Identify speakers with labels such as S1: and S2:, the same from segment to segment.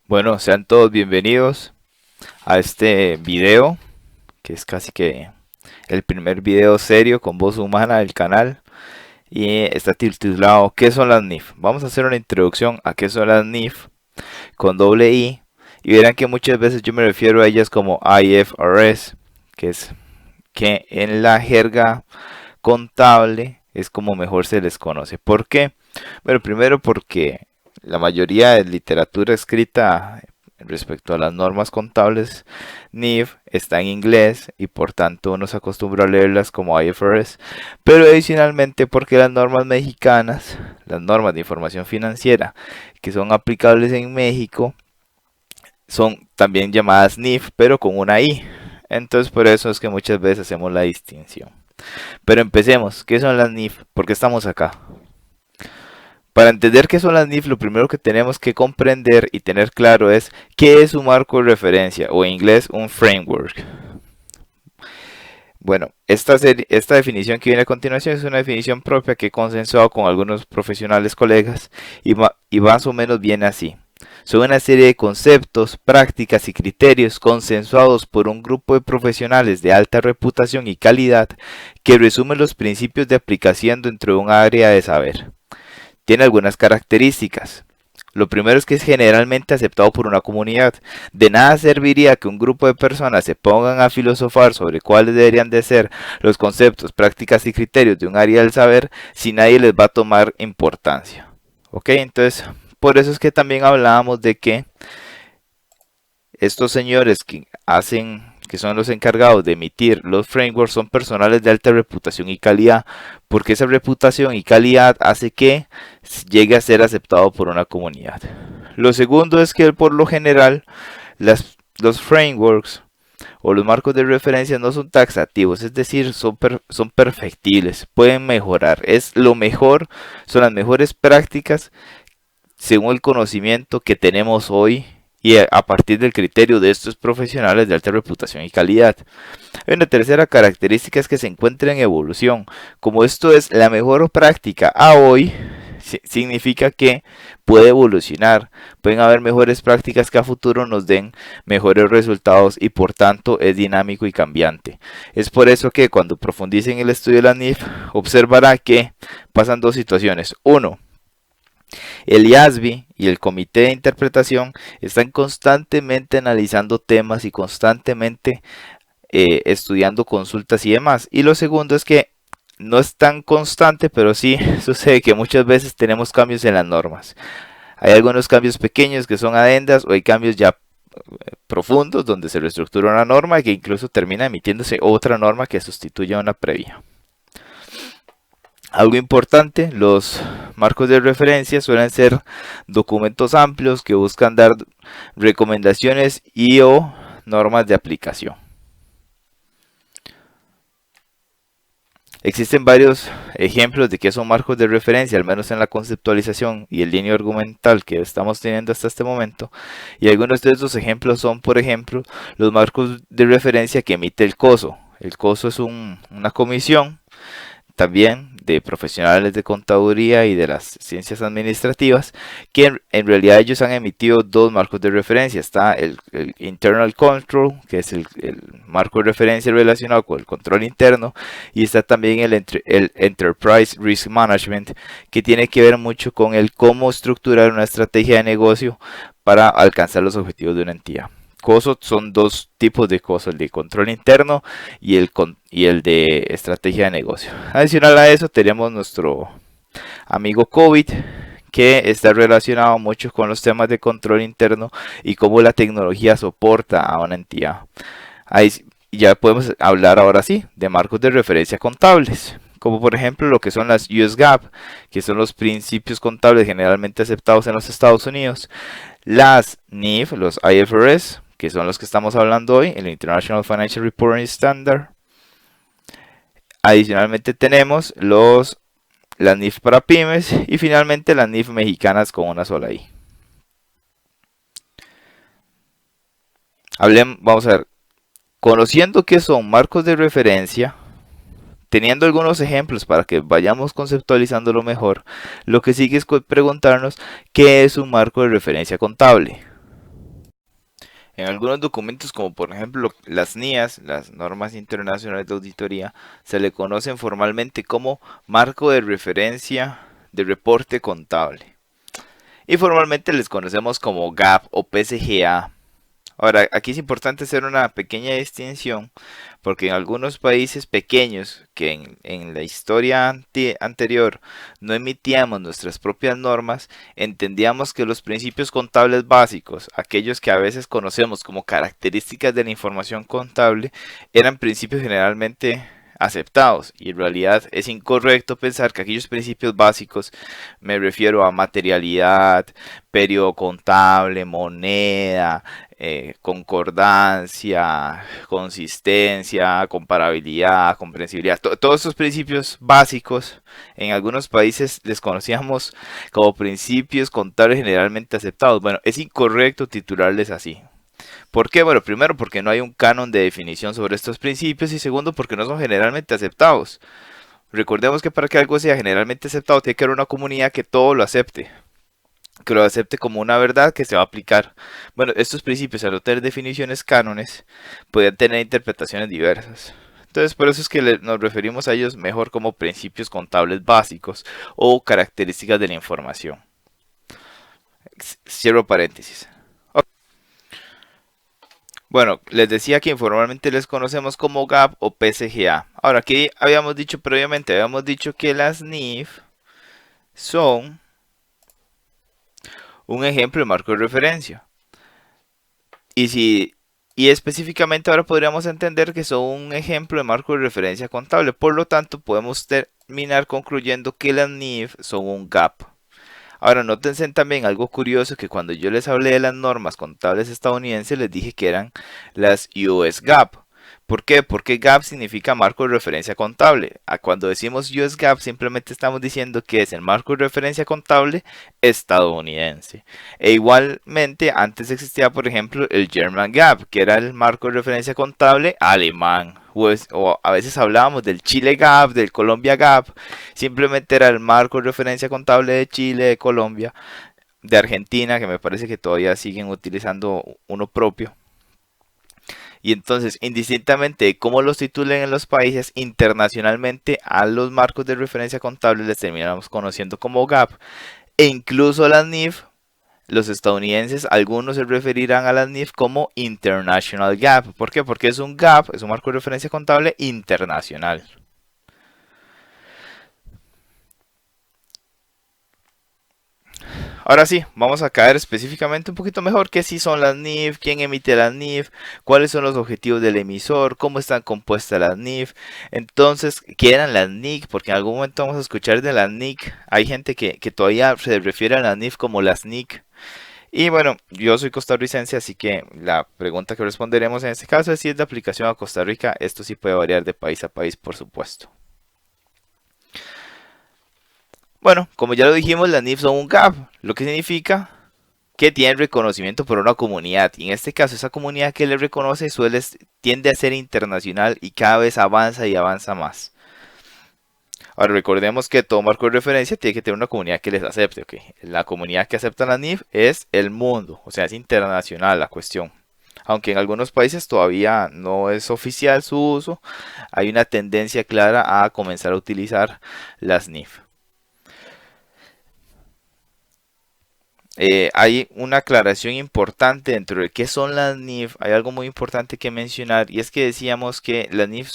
S1: Bueno, sean todos bienvenidos a este video, que es casi que el primer video serio con voz humana del canal. Y está titulado ¿Qué son las NIF? Vamos a hacer una introducción a qué son las NIF con doble I. Y verán que muchas veces yo me refiero a ellas como IFRS, que es que en la jerga contable es como mejor se les conoce. ¿Por qué? Bueno, primero porque la mayoría de literatura escrita respecto a las normas contables NIF está en inglés y por tanto uno se acostumbra a leerlas como IFRS, pero adicionalmente porque las normas mexicanas, las normas de información financiera que son aplicables en México, son también llamadas NIF pero con una I. Entonces por eso es que muchas veces hacemos la distinción. Pero empecemos, ¿qué son las NIF? ¿Por qué estamos acá? Para entender qué son las NIF, lo primero que tenemos que comprender y tener claro es qué es un marco de referencia, o en inglés un framework. Bueno, esta definición que viene a continuación es una definición propia que he consensuado con algunos profesionales colegas y más o menos viene así. Son una serie de conceptos, prácticas y criterios consensuados por un grupo de profesionales de alta reputación y calidad que resumen los principios de aplicación dentro de un área de saber. Tiene algunas características. Lo primero es que es generalmente aceptado por una comunidad. De nada serviría que un grupo de personas se pongan a filosofar sobre cuáles deberían de ser los conceptos, prácticas y criterios de un área del saber si nadie les va a tomar importancia. ¿Ok? Entonces, por eso es que también hablábamos de que estos señores que son los encargados de emitir los frameworks son personales de alta reputación y calidad, porque esa reputación y calidad hace que llegue a ser aceptado por una comunidad. Lo segundo es que por lo general los frameworks o los marcos de referencia no son taxativos, es decir, son perfectibles, pueden mejorar, es lo mejor, son las mejores prácticas según el conocimiento que tenemos hoy y a partir del criterio de estos profesionales de alta reputación y calidad. Una tercera característica es que se encuentra en evolución. Como esto es la mejor práctica a hoy, significa que puede evolucionar. Pueden haber mejores prácticas que a futuro nos den mejores resultados y por tanto es dinámico y cambiante. Es por eso que cuando profundicen el estudio de la NIF observará que pasan dos situaciones. Uno, el IASB y el Comité de Interpretación están constantemente analizando temas y constantemente estudiando consultas y demás. Y lo segundo es que no es tan constante, pero sí sucede que muchas veces tenemos cambios en las normas. Hay algunos cambios pequeños que son adendas o hay cambios ya profundos donde se reestructura una norma y que incluso termina emitiéndose otra norma que sustituye a una previa. Algo importante, los marcos de referencia suelen ser documentos amplios que buscan dar recomendaciones y o normas de aplicación. Existen varios ejemplos de qué son marcos de referencia, al menos en la conceptualización y el línea argumental que estamos teniendo hasta este momento. Y algunos de estos ejemplos son, por ejemplo, los marcos de referencia que emite el COSO. El COSO es una comisión también de profesionales de contaduría y de las ciencias administrativas, que en realidad ellos han emitido dos marcos de referencia. Está el Internal Control, que es el marco de referencia relacionado con el control interno, y está también el Enterprise Risk Management, que tiene que ver mucho con el cómo estructurar una estrategia de negocio para alcanzar los objetivos de una entidad. COSO son dos tipos de COSO, el de control interno y el de estrategia de negocio. Adicional a eso tenemos nuestro amigo COVID, que está relacionado mucho con los temas de control interno y cómo la tecnología soporta a una entidad. Ahí ya podemos hablar ahora sí de marcos de referencia contables, como por ejemplo lo que son las US GAAP, que son los principios contables generalmente aceptados en los Estados Unidos, las NIF, los IFRS, que son los que estamos hablando hoy, el International Financial Reporting Standard. Adicionalmente tenemos las NIF para pymes y finalmente las NIF mexicanas con una sola I. Vamos a ver, conociendo qué son marcos de referencia, teniendo algunos ejemplos para que vayamos conceptualizándolo mejor, lo que sigue es preguntarnos qué es un marco de referencia contable. En algunos documentos, como por ejemplo las NIAs, las normas internacionales de auditoría, se le conocen formalmente como marco de referencia de reporte contable. Y formalmente les conocemos como GAAP o PCGA. Ahora, aquí es importante hacer una pequeña distinción, porque en algunos países pequeños que en la historia anterior no emitíamos nuestras propias normas, entendíamos que los principios contables básicos, aquellos que a veces conocemos como características de la información contable, eran principios generalmente aceptados, y en realidad es incorrecto pensar que aquellos principios básicos, me refiero a materialidad, periodo contable, moneda, concordancia, consistencia, comparabilidad, comprensibilidad, todos esos principios básicos en algunos países les conocíamos como principios contables generalmente aceptados. Bueno, es incorrecto titularles así. ¿Por qué? Bueno, primero porque no hay un canon de definición sobre estos principios y segundo porque no son generalmente aceptados. Recordemos que para que algo sea generalmente aceptado tiene que haber una comunidad que todo lo acepte, que lo acepte como una verdad que se va a aplicar. Bueno, estos principios, al no tener definiciones cánones, pueden tener interpretaciones diversas. Entonces, por eso es que nos referimos a ellos mejor como principios contables básicos o características de la información. Cierro paréntesis. Bueno, les decía que informalmente les conocemos como GAAP o PCGA. Ahora, aquí habíamos dicho previamente, habíamos dicho que las NIF son un ejemplo de marco de referencia. Y si y específicamente ahora podríamos entender que son un ejemplo de marco de referencia contable. Por lo tanto, podemos terminar concluyendo que las NIF son un GAAP. Ahora, nótense también algo curioso, que cuando yo les hablé de las normas contables estadounidenses, les dije que eran las US GAAP. ¿Por qué? Porque GAAP significa marco de referencia contable. Cuando decimos US GAAP simplemente estamos diciendo que es el marco de referencia contable estadounidense. E igualmente antes existía, por ejemplo, el German GAAP, que era el marco de referencia contable alemán. O a veces hablábamos del Chile GAAP, del Colombia GAAP. Simplemente era el marco de referencia contable de Chile, de Colombia, de Argentina, que me parece que todavía siguen utilizando uno propio. Y entonces, indistintamente de cómo los titulen en los países, internacionalmente a los marcos de referencia contable les terminamos conociendo como GAAP. E incluso las NIF, los estadounidenses, algunos se referirán a las NIF como International GAAP. ¿Por qué? Porque es un GAAP, es un marco de referencia contable internacional. Ahora sí, vamos a caer específicamente un poquito mejor qué sí son las NIF, quién emite las NIF, cuáles son los objetivos del emisor, cómo están compuestas las NIF. Entonces, ¿qué eran las NIC? Porque en algún momento vamos a escuchar de las NIC. Hay gente que todavía se refiere a las NIF como las NIC. Y bueno, yo soy costarricense, así que la pregunta que responderemos en este caso es si es de aplicación a Costa Rica. Esto sí puede variar de país a país, por supuesto. Bueno, como ya lo dijimos, las NIF son un GAP, lo que significa que tienen reconocimiento por una comunidad. Y en este caso, esa comunidad que le reconoce tiende a ser internacional y cada vez avanza y avanza más. Ahora recordemos que todo marco de referencia tiene que tener una comunidad que les acepte. ¿Ok? La comunidad que acepta la NIF es el mundo, o sea, es internacional la cuestión. Aunque en algunos países todavía no es oficial su uso, hay una tendencia clara a comenzar a utilizar las NIF. Hay una aclaración importante dentro de qué son las NIF. Hay algo muy importante que mencionar y es que decíamos que las NIF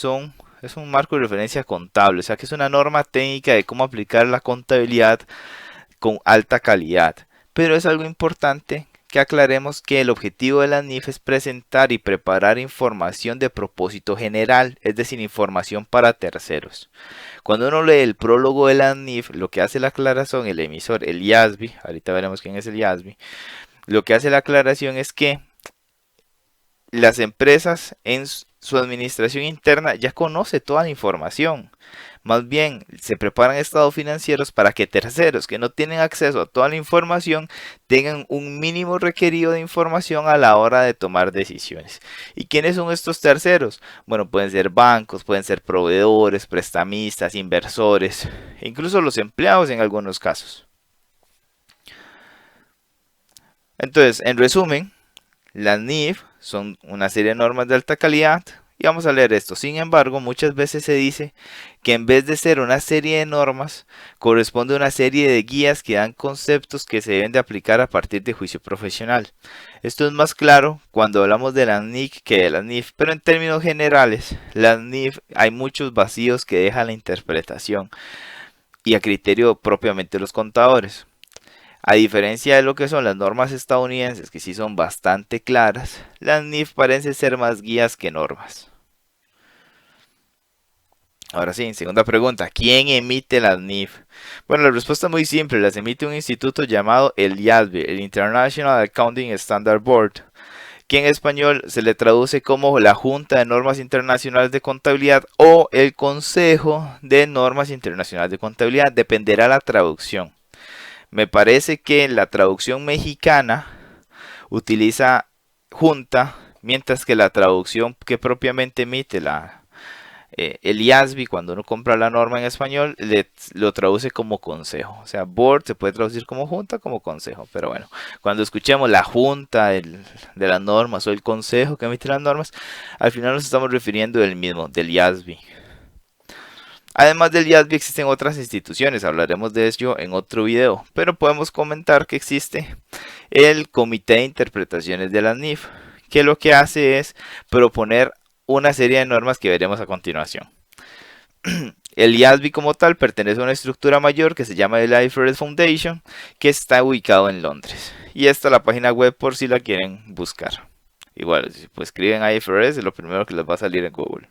S1: es un marco de referencia contable, o sea que es una norma técnica de cómo aplicar la contabilidad con alta calidad. Pero es algo importante que aclaremos que el objetivo de la NIF es presentar y preparar información de propósito general, es decir, información para terceros. Cuando uno lee el prólogo de la NIF, lo que hace la aclaración, el emisor, el IASB, ahorita veremos quién es el IASB, lo que hace la aclaración es que las empresas en su administración interna ya conoce toda la información. Más bien, se preparan estados financieros para que terceros que no tienen acceso a toda la información tengan un mínimo requerido de información a la hora de tomar decisiones. ¿Y quiénes son estos terceros? Bueno, pueden ser bancos, pueden ser proveedores, prestamistas, inversores, incluso los empleados en algunos casos. Entonces, en resumen, Las NIF son una serie de normas de alta calidad y vamos a leer esto. Sin embargo, muchas veces se dice que en vez de ser una serie de normas, corresponde a una serie de guías que dan conceptos que se deben de aplicar a partir de juicio profesional. Esto es más claro cuando hablamos de las NIC que de las NIF, pero en términos generales, las NIF hay muchos vacíos que deja la interpretación y a criterio propiamente de los contadores. A diferencia de lo que son las normas estadounidenses, que sí son bastante claras, las NIF parecen ser más guías que normas. Ahora sí, segunda pregunta, ¿quién emite las NIF? Bueno, la respuesta es muy simple, las emite un instituto llamado el IASB, el International Accounting Standard Board, que en español se le traduce como la Junta de Normas Internacionales de Contabilidad o el Consejo de Normas Internacionales de Contabilidad, dependerá la traducción. Me parece que la traducción mexicana utiliza junta, mientras que la traducción que propiamente emite el IASB, cuando uno compra la norma en español, lo traduce como consejo. O sea, board se puede traducir como junta, como consejo. Pero bueno, cuando escuchemos la junta de las normas o el consejo que emite las normas, al final nos estamos refiriendo del mismo, del IASB. Además del IASB existen otras instituciones, hablaremos de ello en otro video, pero podemos comentar que existe el Comité de Interpretaciones de las NIF, que lo que hace es proponer una serie de normas que veremos a continuación. El IASB como tal pertenece a una estructura mayor que se llama el IFRS Foundation, que está ubicado en Londres. Y esta es la página web por si la quieren buscar. Igual, si pues escriben IFRS es lo primero que les va a salir en Google.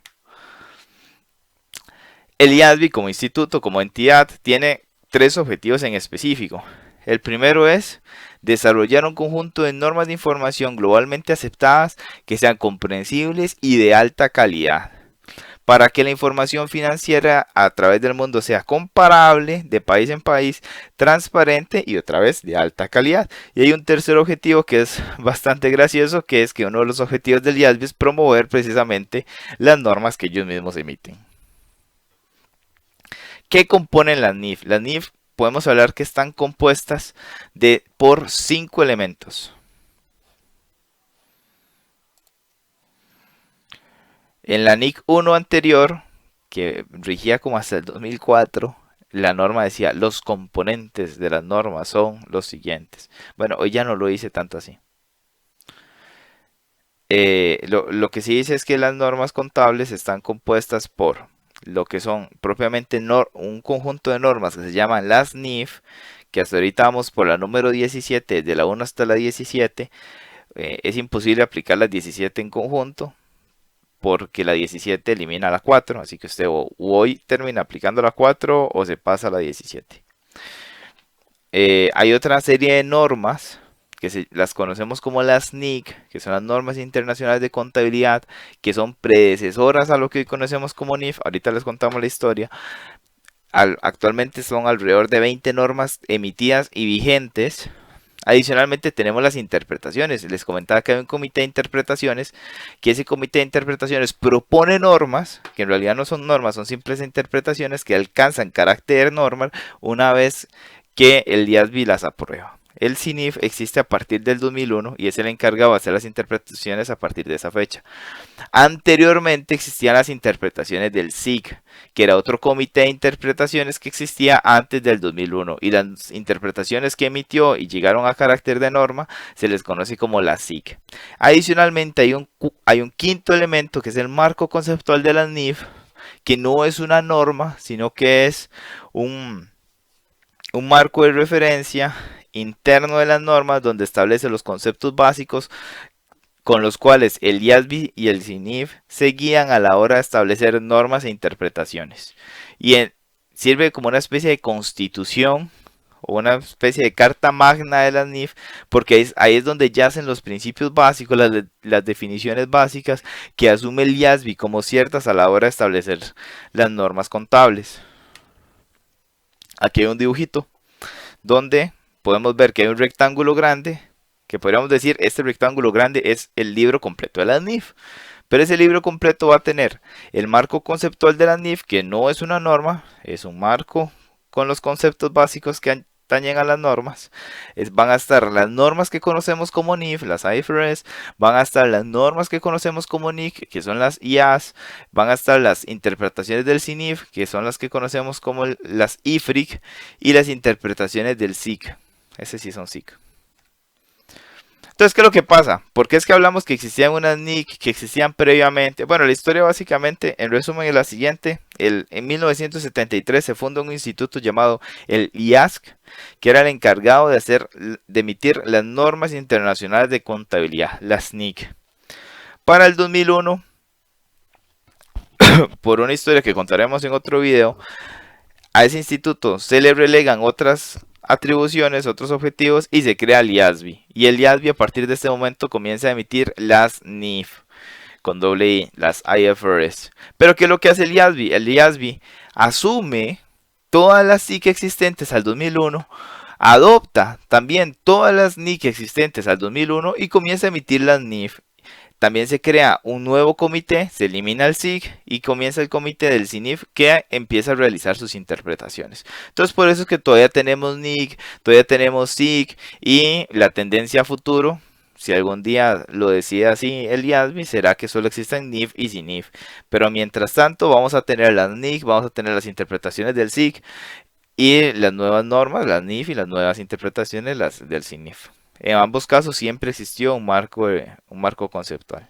S1: El IASB como instituto, como entidad, tiene 3 objetivos en específico. El primero es desarrollar un conjunto de normas de información globalmente aceptadas que sean comprensibles y de alta calidad, para que la información financiera a través del mundo sea comparable de país en país, transparente y otra vez de alta calidad. Y hay un tercer objetivo que es bastante gracioso, que es que uno de los objetivos del IASB es promover precisamente las normas que ellos mismos emiten. ¿Qué componen las NIF? Las NIF podemos hablar que están compuestas por 5 elementos. En la NIC 1 anterior, que rigía como hasta el 2004, la norma decía los componentes de las normas son los siguientes. Bueno, hoy ya no lo dice tanto así. Lo que sí dice es que las normas contables están compuestas por lo que son propiamente un conjunto de normas que se llaman las NIF, que hasta ahorita vamos por la número 17, de la 1 hasta la 17. Es imposible aplicar las 17 en conjunto, porque la 17 elimina la 4, así que usted hoy termina aplicando la 4 o se pasa a la 17. Hay otra serie de normas que las conocemos como las NIC, que son las normas internacionales de contabilidad, que son predecesoras a lo que hoy conocemos como NIF. Ahorita les contamos la historia. Actualmente son alrededor de 20 normas emitidas y vigentes. Adicionalmente tenemos las interpretaciones. Les comentaba que hay un comité de interpretaciones, que ese comité de interpretaciones propone normas, que en realidad no son normas, son simples interpretaciones que alcanzan carácter normal una vez que el IASB las aprueba. El CINIF existe a partir del 2001 y es el encargado de hacer las interpretaciones a partir de esa fecha. Anteriormente existían las interpretaciones del SIC, que era otro comité de interpretaciones que existía antes del 2001, y las interpretaciones que emitió y llegaron a carácter de norma se les conoce como la SIC. Adicionalmente hay un quinto elemento, que es el marco conceptual de las NIF, que no es una norma, sino que es un marco de referencia interno de las normas, donde establece los conceptos básicos con los cuales el IASB y el CINIF se guían a la hora de establecer normas e interpretaciones. Y sirve como una especie de constitución o una especie de carta magna de las NIF, porque ahí es donde yacen los principios básicos, las definiciones básicas que asume el IASB como ciertas a la hora de establecer las normas contables. Aquí hay un dibujito donde podemos ver que hay un rectángulo grande, que podríamos decir este rectángulo grande es el libro completo de las NIF. Pero ese libro completo va a tener el marco conceptual de las NIF, que no es una norma, es un marco con los conceptos básicos que atañen a las normas, van a estar las normas que conocemos como NIF, las IFRS, van a estar las normas que conocemos como NIC, que son las IAS, van a estar las interpretaciones del CINIF, que son las que conocemos como las IFRIC, y las interpretaciones del SIC. Ese sí son SIC. Entonces, ¿qué es lo que pasa? ¿Por qué es que hablamos que existían unas NIC que existían previamente? Bueno, la historia básicamente, en resumen, es la siguiente. En 1973 se funda un instituto llamado el IASC, que era el encargado de emitir las normas internacionales de contabilidad, las NIC. Para el 2001, por una historia que contaremos en otro video, a ese instituto se le relegan otras atribuciones, otros objetivos y se crea el IASB. Y el IASB a partir de este momento comienza a emitir las NIF con doble I, las IFRS. Pero ¿qué es lo que hace el IASB? El IASB asume todas las SIC existentes al 2001, adopta también todas las NIC existentes al 2001 y comienza a emitir las NIF. También se crea un nuevo comité, se elimina el SIC y comienza el comité del CINIF que empieza a realizar sus interpretaciones. Entonces por eso es que todavía tenemos NIC, todavía tenemos SIC y la tendencia a futuro, si algún día lo decide así el IASB, será que solo existen NIF y CINIF. Pero mientras tanto vamos a tener las NIC, vamos a tener las interpretaciones del SIC y las nuevas normas, las NIF y las nuevas interpretaciones las del CINIF. En ambos casos siempre existió un marco conceptual.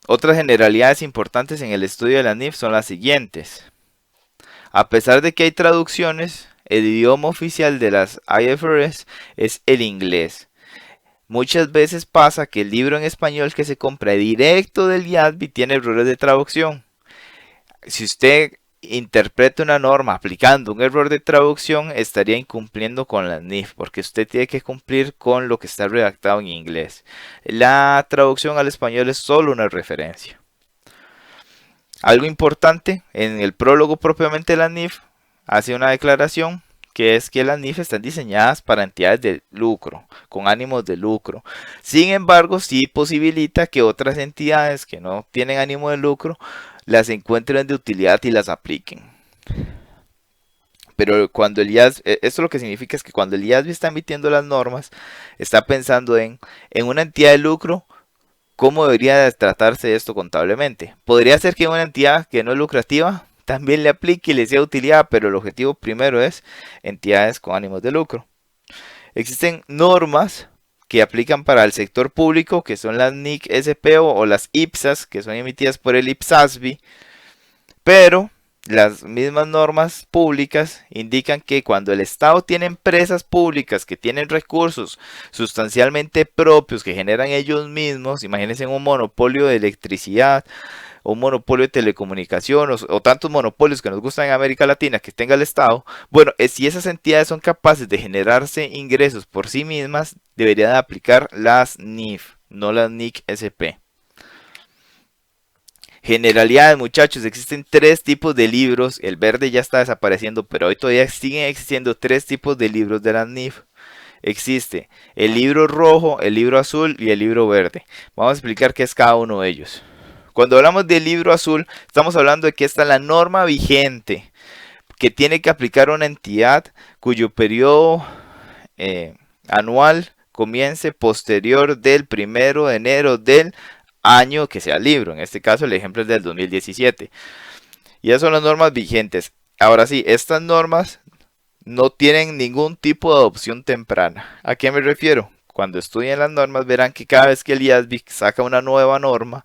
S1: Otras generalidades importantes en el estudio de la NIF son las siguientes. A pesar de que hay traducciones, el idioma oficial de las IFRS es el inglés. Muchas veces pasa que el libro en español que se compra directo del IASB tiene errores de traducción. Si usted interpreta una norma aplicando un error de traducción, estaría incumpliendo con la NIF, porque usted tiene que cumplir con lo que está redactado en inglés. La traducción al español es solo una referencia. Algo importante, en el prólogo propiamente de la NIF, hace una declaración que es que las NIF están diseñadas para entidades de lucro, con ánimos de lucro. Sin embargo, sí posibilita que otras entidades que no tienen ánimo de lucro las encuentren de utilidad y las apliquen. Pero cuando el IASB, esto lo que significa es que cuando el IASB está emitiendo las normas, está pensando en una entidad de lucro, ¿cómo debería tratarse esto contablemente? Podría ser que una entidad que no es lucrativa también le aplique y le sea de utilidad, pero el objetivo primero es entidades con ánimos de lucro. Existen normas que aplican para el sector público, que son las NIC SPO o las IPSAS, que son emitidas por el IPSASB, pero las mismas normas públicas indican que cuando el Estado tiene empresas públicas que tienen recursos sustancialmente propios que generan ellos mismos, imagínense un monopolio de electricidad, un monopolio de telecomunicaciones o tantos monopolios que nos gustan en América Latina que tenga el Estado, bueno, si esas entidades son capaces de generarse ingresos por sí mismas, deberían aplicar las NIF, no las NIC SP. Generalidades, muchachos, existen tres tipos de libros, el verde ya está desapareciendo, pero hoy todavía siguen existiendo tres tipos de libros de las NIF. Existe el libro rojo, el libro azul y el libro verde. Vamos a explicar qué es cada uno de ellos. Cuando hablamos del libro azul, estamos hablando de que esta es la norma vigente que tiene que aplicar una entidad cuyo periodo anual comience posterior del 1 de enero del año que sea el libro. En este caso el ejemplo es del 2017. Y esas son las normas vigentes. Ahora sí, estas normas no tienen ningún tipo de adopción temprana. ¿A qué me refiero? Cuando estudien las normas verán que cada vez que el IASB saca una nueva norma,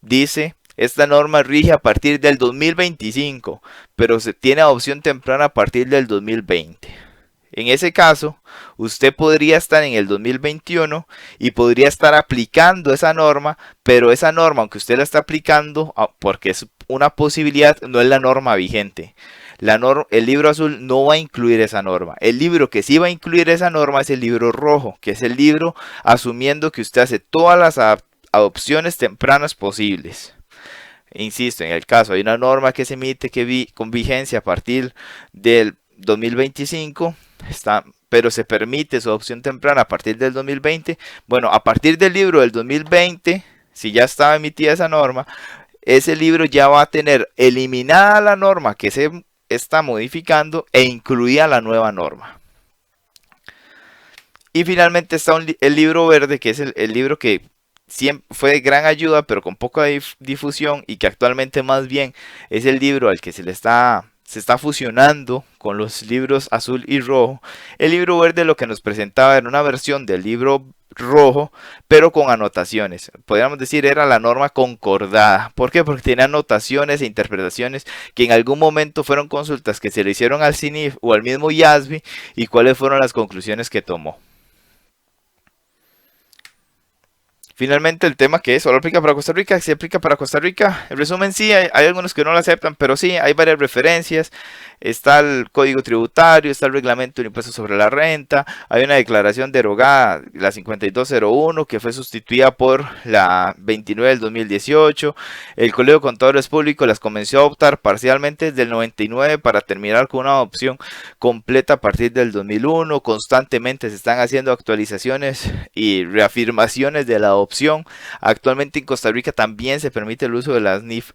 S1: dice, esta norma rige a partir del 2025, pero se tiene adopción temprana a partir del 2020. En ese caso, usted podría estar en el 2021 y podría estar aplicando esa norma, pero esa norma, aunque usted la está aplicando, porque es una posibilidad, no es la norma vigente. El libro azul no va a incluir esa norma. El libro que sí va a incluir esa norma es el libro rojo, que es el libro asumiendo que usted hace todas las adopciones tempranas posibles. Insisto, en el caso hay una norma que se emite con vigencia a partir del 2025, pero se permite su adopción temprana a partir del 2020. Bueno, a partir del libro del 2020, si ya estaba emitida esa norma, ese libro ya va a tener eliminada la norma que se está modificando e incluida la nueva norma. Y finalmente está el libro verde, que es el libro que siempre fue de gran ayuda, pero con poca difusión, y que actualmente más bien es el libro al que se está fusionando con los libros azul y rojo. El libro verde lo que nos presentaba era una versión del libro rojo, pero con anotaciones. Podríamos decir era la norma concordada. ¿Por qué? Porque tiene anotaciones e interpretaciones que en algún momento fueron consultas que se le hicieron al CINIF o al mismo IASBI y cuáles fueron las conclusiones que tomó. Finalmente, el tema que solo aplica para Costa Rica, se aplica para Costa Rica. En resumen, sí, hay algunos que no lo aceptan, pero sí, hay varias referencias. Está el Código Tributario, está el Reglamento del Impuesto sobre la Renta, hay una declaración derogada, la 5201, que fue sustituida por la 29 del 2018. El Colegio de Contadores Públicos las comenzó a adoptar parcialmente desde el 99 para terminar con una adopción completa a partir del 2001. Constantemente se están haciendo actualizaciones y reafirmaciones de la adopción. Actualmente en Costa Rica también se permite el uso de las NIF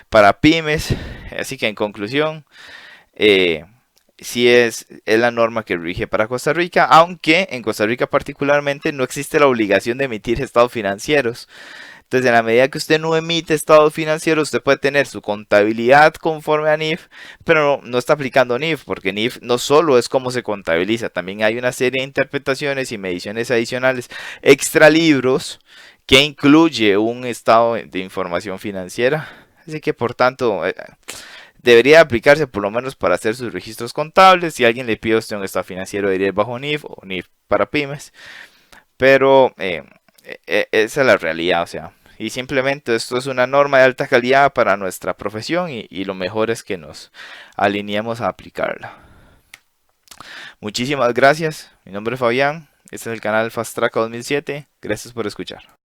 S1: para pymes. Así que en conclusión, sí es la norma que rige para Costa Rica, aunque en Costa Rica particularmente no existe la obligación de emitir estados financieros. Entonces, en la medida que usted no emite estados financieros, usted puede tener su contabilidad conforme a NIF, pero no está aplicando NIF, porque NIF no solo es cómo se contabiliza, también hay una serie de interpretaciones y mediciones adicionales, extra libros, que incluye un estado de información financiera. Así que, por tanto, debería aplicarse por lo menos para hacer sus registros contables. Si alguien le pide a usted un estado financiero, debería ir bajo NIF o NIF para pymes. Pero esa es la realidad, o sea. Y simplemente esto es una norma de alta calidad para nuestra profesión y lo mejor es que nos alineemos a aplicarla. Muchísimas gracias. Mi nombre es Fabián. Este es el canal Fast Track 2007. Gracias por escuchar.